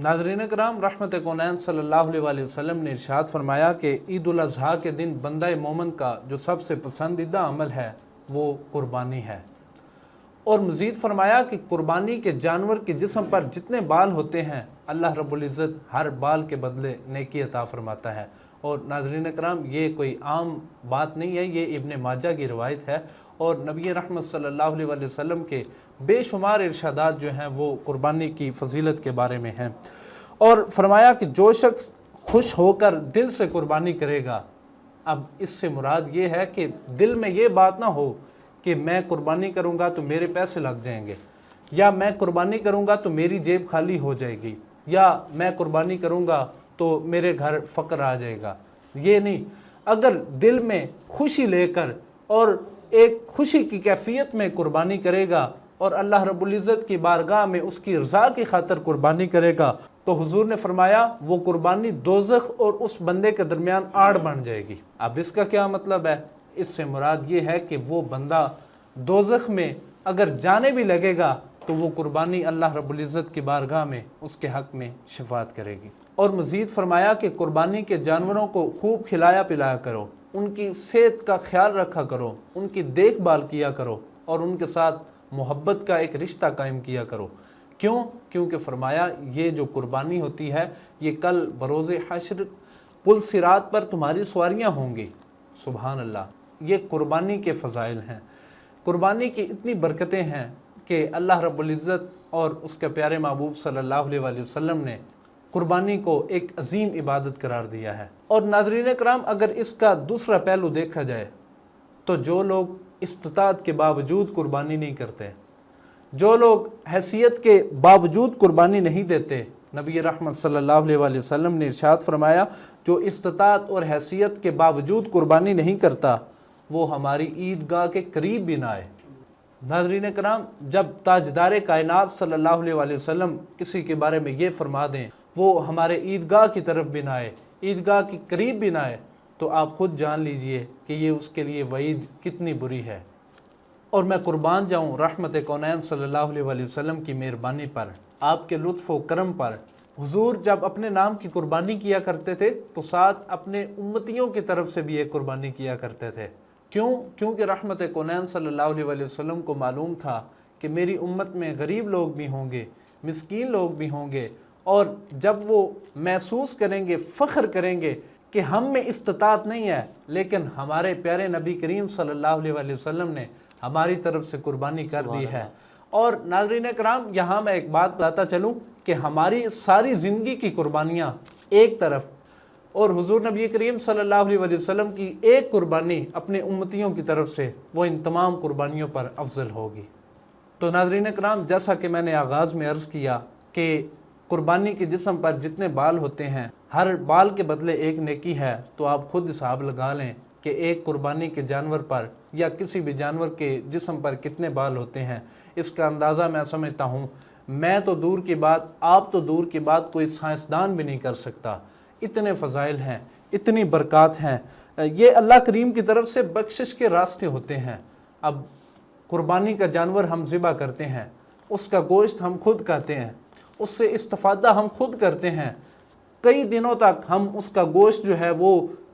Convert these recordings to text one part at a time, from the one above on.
नाज़रीन कराम, रहमत कौनैन सल्लल्लाहु अलैहि वसल्लम ने इरशाद फरमाया कि ईद उल अज़हा के दिन बंदा मोमिन का जो सबसे पसंदीदा अमल है वो कुर्बानी है। और मज़ीद फरमाया कि कुर्बानी के जानवर के जिस्म पर जितने बाल होते हैं अल्लाह रब्बुल इज़्ज़त हर बाल के बदले नेकी अता फरमाता है। और नाज़रीन कराम, ये कोई आम बात नहीं है, ये इब्न माजा की रवायत है और नबी रहमत सल्लल्लाहु अलैहि वसल्लम के बेशुमार इरशादात जो हैं वो कुर्बानी की फजीलत के बारे में हैं। और फरमाया कि जो शख्स खुश होकर दिल से कुर्बानी करेगा, अब इससे मुराद ये है कि दिल में ये बात ना हो कि मैं कुर्बानी करूँगा तो मेरे पैसे लग जाएंगे, या मैं कुर्बानी करूँगा तो मेरी जेब खाली हो जाएगी, या मैं कुर्बानी करूँगा तो मेरे घर फ़क्र आ जाएगा। ये नहीं, अगर दिल में खुशी लेकर और एक खुशी की कैफियत में कुर्बानी करेगा और अल्लाह रब्बुल इज़्ज़त की बारगाह में उसकी रज़ा की खातिर कुर्बानी करेगा तो हुजूर ने फरमाया वो कुर्बानी दोज़ख और उस बंदे के दरमियान आड़ बन जाएगी। अब इसका क्या मतलब है? इससे मुराद ये है कि वो बंदा दोज़ख में अगर जाने भी लगेगा तो वो कुर्बानी अल्लाह रब्बुल इज़्ज़त की बारगाह में उसके हक़ में शफ़ाअत करेगी। और मज़ीद फरमाया कि कुर्बानी के जानवरों को खूब खिलाया पिलाया करो, उनकी सेहत का ख्याल रखा करो, उनकी देखभाल किया करो और उनके साथ मोहब्बत का एक रिश्ता कायम किया करो। क्यों? क्योंकि फरमाया ये जो कुर्बानी होती है ये कल बरोज़े हश्र पुल सिरात पर तुम्हारी सवारियाँ होंगी। सुभान अल्लाह, ये कुर्बानी के फ़ज़ाइल हैं। कुर्बानी की इतनी बरकतें हैं कि अल्लाह रब्बुल इज़्ज़त और उसके प्यारे महबूब सल्लल्लाहु अलैहि वसल्लम ने कुर्बानी को एक अजीम इबादत करार दिया है। और नाज़रीन कराम, अगर इसका दूसरा पहलू देखा जाए तो जो लोग इस्तिताअत के बावजूद कुर्बानी नहीं करते, जो लोग हैसियत के बावजूद कुर्बानी नहीं देते, नबी रहमत सल्लल्लाहु अलैहि वसल्लम ने इरशाद फरमाया जो इस्तिताअत और हैसियत के बावजूद कुर्बानी नहीं करता वो हमारी ईदगाह के करीब भी ना आए। नाज़रीन कराम, जब ताजदार कायनात सल्लल्लाहु अलैहि वसल्लम किसी के बारे में ये फरमा दें वो हमारे ईदगाह की तरफ भी ना आए, ईदगाह के करीब भी ना आए, तो आप ख़ुद जान लीजिए कि ये उसके लिए वईद कितनी बुरी है। और मैं कुर्बान जाऊँ रहमत कौनैन सल्लल्लाहु अलैहि वसल्लम की मेहरबानी पर, आपके लुत्फ़ व करम पर। हुजूर जब अपने नाम की कुर्बानी किया करते थे तो साथ अपने उम्मतियों की तरफ से भी एक कुर्बानी किया करते थे। क्यों? क्योंकि रहमत कौनैन सल्लल्लाहु अलैहि वसल्लम को मालूम था कि मेरी उम्मत में गरीब लोग भी होंगे, मिस्कीन लोग भी होंगे, और जब वो महसूस करेंगे, फ़ख्र करेंगे कि हम में इस्तिताअत नहीं है लेकिन हमारे प्यारे नबी करीम सल्लल्लाहु अलैहि वसल्लम ने हमारी तरफ से कुर्बानी कर दी है। और नाज़रीन कराम, यहाँ मैं एक बात बताता चलूँ कि हमारी सारी ज़िंदगी की कुर्बानियाँ एक तरफ और हुजूर नबी करीम सल्लल्लाहु अलैहि वसल्लम की एक कुर्बानी अपने उम्मतियों की तरफ से वो इन तमाम कुर्बानियों पर अफजल होगी। तो नाज़रीन कराम, जैसा कि मैंने आगाज़ में अर्ज़ किया कि कुर्बानी के जिस्म पर जितने बाल होते हैं हर बाल के बदले एक नेकी है, तो आप खुद हिसाब लगा लें कि एक कुर्बानी के जानवर पर या किसी भी जानवर के जिस्म पर कितने बाल होते हैं। इसका अंदाज़ा मैं समझता हूँ, मैं तो दूर की बात, आप तो दूर की बात, कोई साइंसदान भी नहीं कर सकता। इतने फ़ज़ाइल हैं, इतनी बरक़ात हैं, ये अल्लाह करीम की तरफ से बख्शिश के रास्ते होते हैं। अब कुर्बानी का जानवर हम ज़िबा करते हैं, उसका गोश्त हम खुद खाते हैं, उससे इस्तिफ़ादा हम खुद करते हैं, कई दिनों तक हम उसका गोश्त जो है वो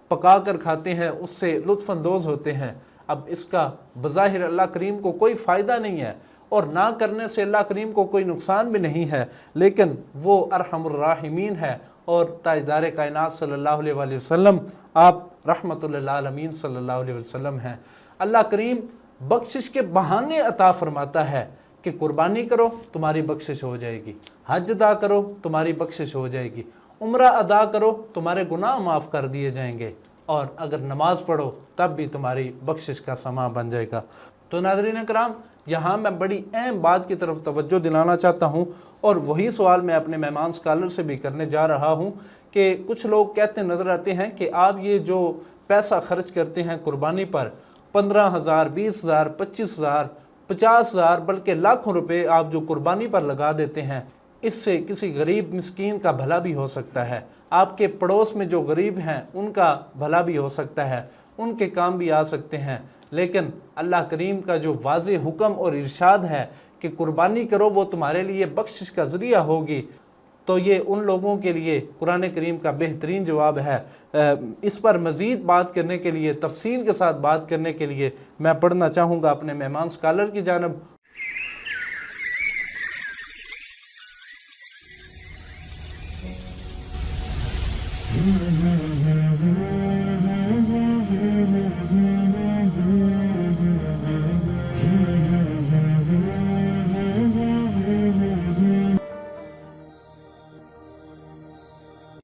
पका कर खाते हैं, उससे लुत्फ़अंदोज़ होते हैं। अब इसका बज़ाहिर अल्लाह करीम को कोई फ़ायदा नहीं है और ना करने से अल्लाह करीम को कोई नुकसान भी नहीं है, लेकिन वो अरहमुर राहिमीन है और ताजदार कायनात सल्लल्लाहु अलैहि वसल्लम आप रहमतुल लिल आलमीन सल्लल्लाहु अलैहि वसल्लम हैं। अल्लाह करीम बख्शिश के बहाने अता फरमाता है कि कुर्बानी करो तुम्हारी बख्शिश हो जाएगी, हज अदा करो तुम्हारी बख्शिश हो जाएगी, उम्रा अदा करो तुम्हारे गुनाह माफ़ कर दिए जाएंगे, और अगर नमाज पढ़ो तब भी तुम्हारी बख्शिश का समा बन जाएगा। तो नाज़रीन कराम, यहाँ मैं बड़ी अहम बात की तरफ तवज्जो दिलाना चाहता हूँ और वही सवाल मैं अपने मेहमान स्कॉलर से भी करने जा रहा हूँ कि कुछ लोग कहते नज़र आते हैं कि आप ये जो पैसा खर्च करते हैं कुर्बानी पर 15,000, 20,000, 25,000, 50,000 बल्कि लाखों रुपए आप जो कुर्बानी पर लगा देते हैं, इससे किसी गरीब मिस्कीन का भला भी हो सकता है, आपके पड़ोस में जो गरीब हैं उनका भला भी हो सकता है, उनके काम भी आ सकते हैं। लेकिन अल्लाह करीम का जो वाज़ेह हुक्म और इरशाद है कि कुर्बानी करो वो तुम्हारे लिए बख्शिश का ज़रिया होगी, تو یہ ان لوگوں کے لیے قرآن کریم کا بہترین جواب ہے۔ اس پر مزید بات کرنے کے لیے، تفصیل کے ساتھ بات کرنے کے لیے میں پڑھنا چاہوں گا اپنے مہمان اسکالر کی جانب،